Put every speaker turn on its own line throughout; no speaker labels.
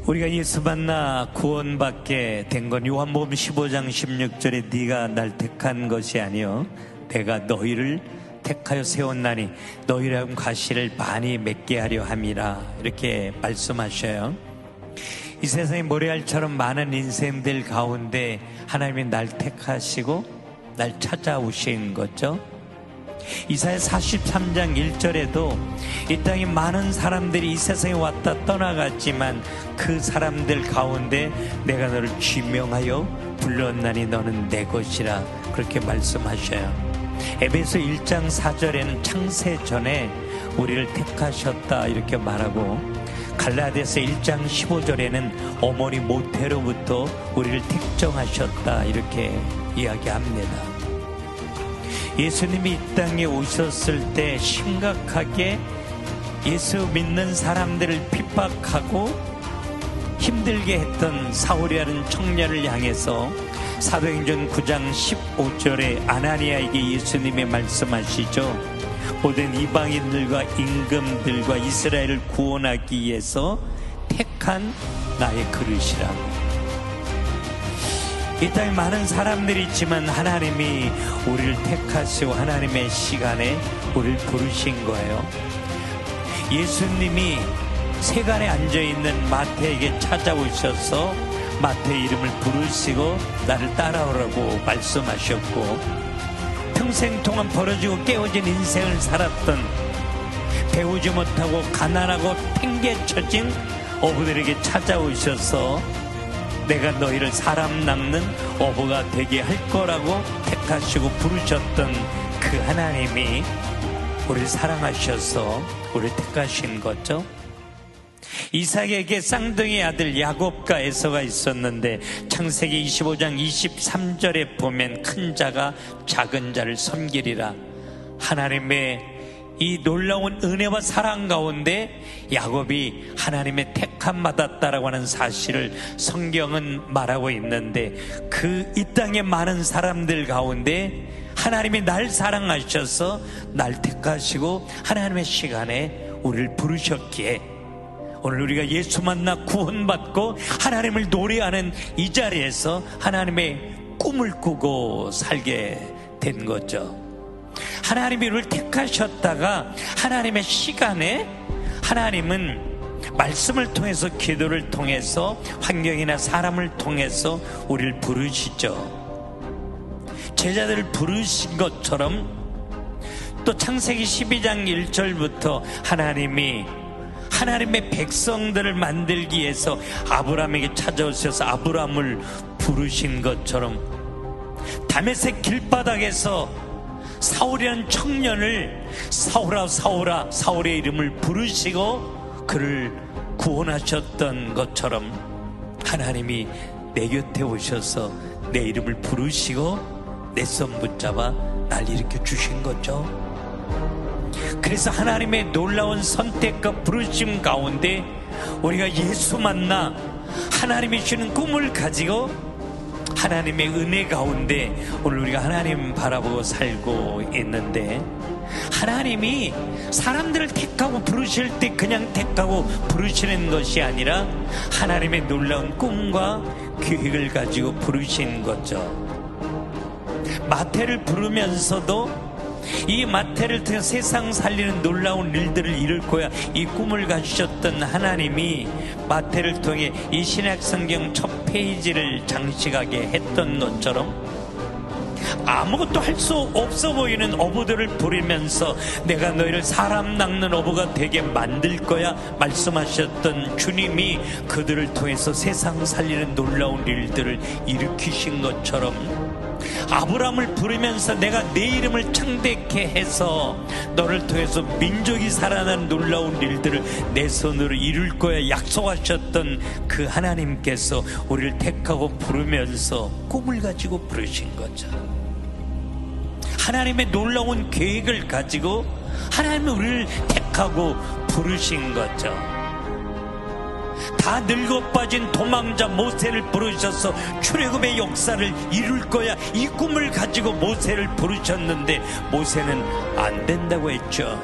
우리가 예수 만나 구원받게 된 건 요한복음 15장 16절에 네가 날 택한 것이 아니요 내가 너희를 택하여 세웠나니 너희라 하여금 과실을 많이 맺게 하려 함이라, 이렇게 말씀하셔요. 이 세상에 모래알처럼 많은 인생들 가운데 하나님이 날 택하시고 날 찾아오신 거죠. 이사야 43장 1절에도 이 땅에 많은 사람들이 이 세상에 왔다 떠나갔지만 그 사람들 가운데 내가 너를 지명하여 불렀나니 너는 내 것이라, 그렇게 말씀하셔요. 에베소 1장 4절에는 창세 전에 우리를 택하셨다 이렇게 말하고, 갈라디아서 1장 15절에는 어머니 모태로부터 우리를 택정하셨다 이렇게 이야기합니다. 예수님이 이 땅에 오셨을 때 심각하게 예수 믿는 사람들을 핍박하고 힘들게 했던 사울이라는 청년을 향해서 사도행전 9장 15절에 아나니아에게 예수님이 말씀하시죠. 모든 이방인들과 임금들과 이스라엘을 구원하기 위해서 택한 나의 그릇이라고. 이 땅에 많은 사람들이 있지만 하나님이 우리를 택하시고 하나님의 시간에 우리를 부르신 거예요. 예수님이 세간에 앉아있는 마태에게 찾아오셔서 마태의 이름을 부르시고 나를 따라오라고 말씀하셨고, 평생 동안 벌어지고 깨어진 인생을 살았던 배우지 못하고 가난하고 팽개쳐진 어부들에게 찾아오셔서 내가 너희를 사람 낚는 어부가 되게 할 거라고 택하시고 부르셨던 그 하나님이 우리를 사랑하셔서 우리를 택하신 거죠. 이삭에게 쌍둥이 아들 야곱과 에서가 있었는데 창세기 25장 23절에 보면 큰 자가 작은 자를 섬기리라. 하나님의 이 놀라운 은혜와 사랑 가운데 야곱이 하나님의 택함 받았다라고 하는 사실을 성경은 말하고 있는데, 그 이 땅의 많은 사람들 가운데 하나님이 날 사랑하셔서 날 택하시고 하나님의 시간에 우리를 부르셨기에 오늘 우리가 예수 만나 구원받고 하나님을 노래하는 이 자리에서 하나님의 꿈을 꾸고 살게 된 거죠. 하나님이 우리를 택하셨다가 하나님의 시간에 하나님은 말씀을 통해서, 기도를 통해서, 환경이나 사람을 통해서 우리를 부르시죠. 제자들을 부르신 것처럼 또 창세기 12장 1절부터 하나님이 하나님의 백성들을 만들기 위해서 아브라함에게 찾아오셔서 아브라함을 부르신 것처럼 다메섹 길바닥에서 사울이라는 청년을 사울아 사울아 사울의 이름을 부르시고 그를 구원하셨던 것처럼 하나님이 내 곁에 오셔서 내 이름을 부르시고 내 손 붙잡아 날 일으켜 주신 거죠. 그래서 하나님의 놀라운 선택과 부르심 가운데 우리가 예수 만나 하나님이 주는 꿈을 가지고 하나님의 은혜 가운데 오늘 우리가 하나님 바라보고 살고 있는데, 하나님이 사람들을 택하고 부르실 때 그냥 택하고 부르시는 것이 아니라 하나님의 놀라운 꿈과 계획을 가지고 부르신 거죠. 마태를 부르면서도 이 마태를 통해 세상 살리는 놀라운 일들을 이룰 거야, 이 꿈을 가지셨던 하나님이 마태를 통해 이 신약 성경 첫 페이지를 장식하게 했던 것처럼 아무것도 할 수 없어 보이는 어부들을 부리면서 내가 너희를 사람 낚는 어부가 되게 만들 거야 말씀하셨던 주님이 그들을 통해서 세상 살리는 놀라운 일들을 일으키신 것처럼, 아브라함을 부르면서 내가 내 이름을 창대케 해서 너를 통해서 민족이 살아나는 놀라운 일들을 내 손으로 이룰 거야 약속하셨던 그 하나님께서 우리를 택하고 부르면서 꿈을 가지고 부르신 거죠. 하나님의 놀라운 계획을 가지고 하나님이 우리를 택하고 부르신 거죠. 다 늙어 빠진 도망자 모세를 부르셔서 출애굽의 역사를 이룰 거야 이 꿈을 가지고 모세를 부르셨는데 모세는 안 된다고 했죠.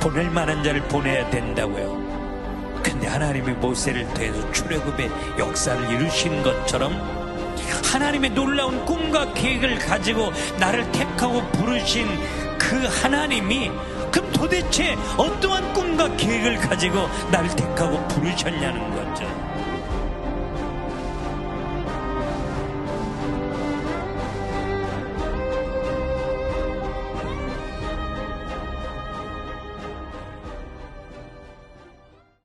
보낼 만한 자를 보내야 된다고요. 하나님이 모세를 통해서 출애굽의 역사를 이루신 것처럼 하나님의 놀라운 꿈과 계획을 가지고 나를 택하고 부르신 그 하나님이 그럼 도대체 어떠한 꿈과 계획을 가지고 나를 택하고 부르셨냐는 거죠.